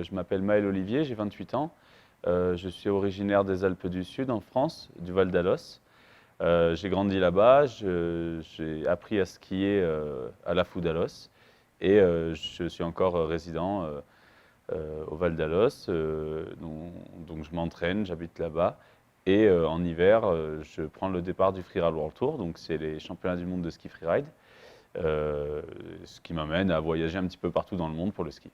Je m'appelle Maël Olivier, j'ai 28 ans. Je suis originaire des Alpes du Sud en France, du Val d'Alos. J'ai grandi là-bas, j'ai appris à skier à la Foudalos et je suis encore résident au Val d'Alos. Donc je m'entraîne, j'habite là-bas. Et en hiver, je prends le départ du Freeride World Tour, donc c'est les championnats du monde de ski freeride, ce qui m'amène à voyager un petit peu partout dans le monde pour le ski.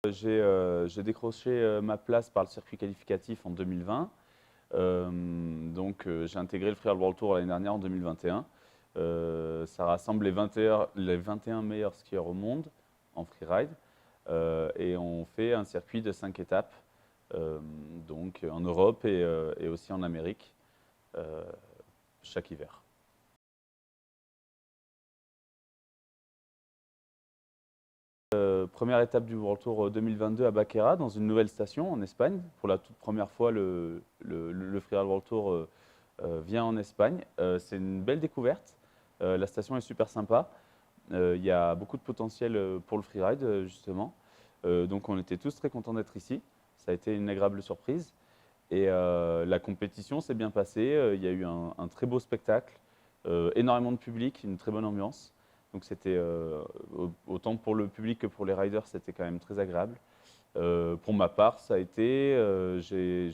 J'ai décroché ma place par le circuit qualificatif en 2020. J'ai intégré le Freeride World Tour l'année dernière en 2021. Ça rassemble les 21 meilleurs skieurs au monde en freeride. Et on fait un circuit de 5 étapes, donc en Europe et aussi en Amérique, chaque hiver. Première étape du World Tour 2022 à Baqueira, dans une nouvelle station en Espagne. Pour la toute première fois, le Freeride World Tour vient en Espagne. C'est une belle découverte. La station est super sympa. Il y a beaucoup de potentiel pour le freeride, justement. Donc on était tous très contents d'être ici. Ça a été une agréable surprise. Et la compétition s'est bien passée. Il y a eu un très beau spectacle, énormément de public, une très bonne ambiance. Donc c'était autant pour le public que pour les riders, c'était quand même très agréable. Pour ma part, ça a été, j'ai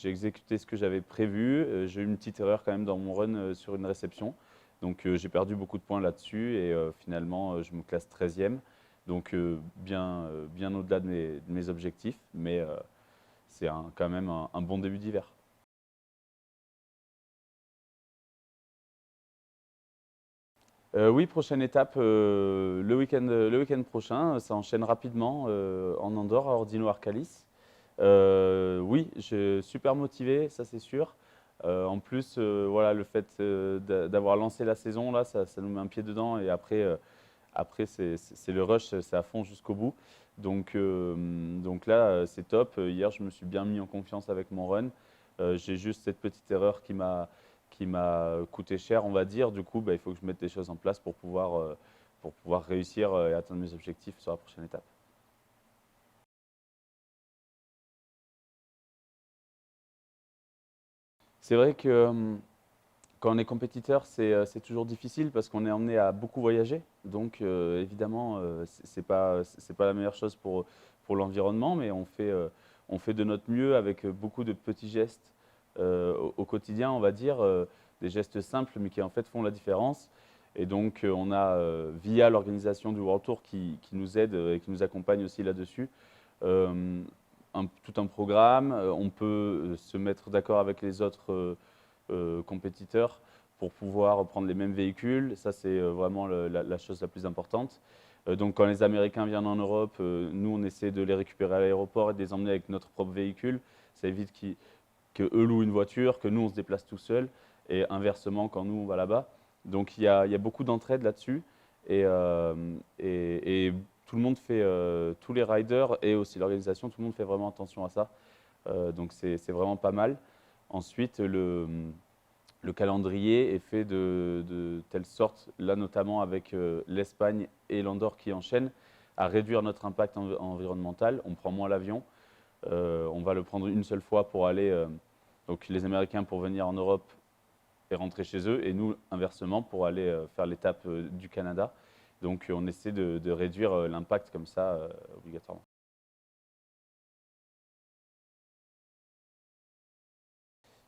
exécuté ce que j'avais prévu. J'ai eu une petite erreur quand même dans mon run sur une réception. Donc j'ai perdu beaucoup de points là-dessus et finalement je me classe 13e. Donc bien au-delà de mes objectifs, mais c'est quand même un bon début d'hiver. Oui, prochaine étape le week-end prochain. Ça enchaîne rapidement en Andorre, à Ordino Arcalis. Oui, je suis super motivé, ça c'est sûr. En plus, voilà, le fait d'avoir lancé la saison, là, ça nous met un pied dedans. Et après c'est le rush, c'est à fond jusqu'au bout. Donc là, c'est top. Hier, je me suis bien mis en confiance avec mon run. J'ai juste cette petite erreur qui m'a coûté cher, on va dire. Du coup, il faut que je mette les choses en place pour pouvoir réussir et atteindre mes objectifs sur la prochaine étape. C'est vrai que quand on est compétiteur, c'est toujours difficile parce qu'on est emmené à beaucoup voyager. Donc évidemment, c'est pas la meilleure chose pour l'environnement, mais on fait de notre mieux avec beaucoup de petits gestes au quotidien, on va dire, des gestes simples, mais qui en fait font la différence. Et donc on a, via l'organisation du World Tour qui nous aide et qui nous accompagne aussi là-dessus, euh, tout un programme. On peut se mettre d'accord avec les autres compétiteurs pour pouvoir prendre les mêmes véhicules. Ça, c'est vraiment la chose la plus importante. Donc, quand les Américains viennent en Europe, nous, on essaie de les récupérer à l'aéroport et de les emmener avec notre propre véhicule. Ça évite qu'eux louent une voiture, que nous, on se déplace tout seul. Et inversement, quand nous, on va là-bas. Donc, il y a beaucoup d'entraide là-dessus. Et tout le monde fait, tous les riders et aussi l'organisation, tout le monde fait vraiment attention à ça. Donc, c'est vraiment pas mal. Ensuite, le calendrier est fait de telle sorte, là notamment avec l'Espagne et l'Andorre qui enchaînent, à réduire notre impact environnemental. On prend moins l'avion. On va le prendre une seule fois pour aller, donc les Américains pour venir en Europe et rentrer chez eux, et nous, inversement, pour aller faire l'étape du Canada. Donc on essaie de réduire l'impact comme ça, obligatoirement.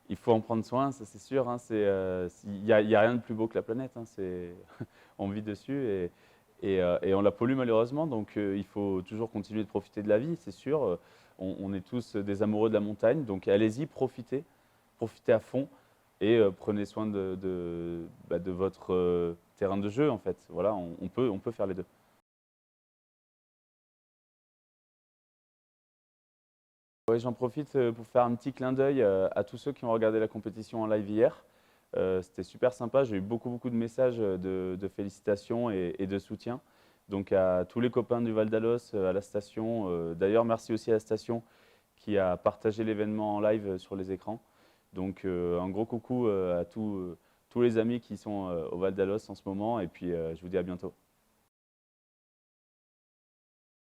Il faut en prendre soin, ça c'est sûr. Hein, il n'y a rien de plus beau que la planète. Hein, on vit dessus et on la pollue malheureusement. Donc il faut toujours continuer de profiter de la vie, c'est sûr. On est tous des amoureux de la montagne. Donc allez-y, profitez à fond et prenez soin de votre terrain de jeu en fait. Voilà, on peut faire les deux. Ouais, j'en profite pour faire un petit clin d'œil à tous ceux qui ont regardé la compétition en live hier. C'était super sympa, j'ai eu beaucoup de messages de félicitations et de soutien. Donc à tous les copains du Val d'Alos, à la station. D'ailleurs, merci aussi à la station qui a partagé l'événement en live sur les écrans. Donc un gros coucou à tous tous les amis qui sont au Val d'Alos en ce moment. Et puis, je vous dis à bientôt.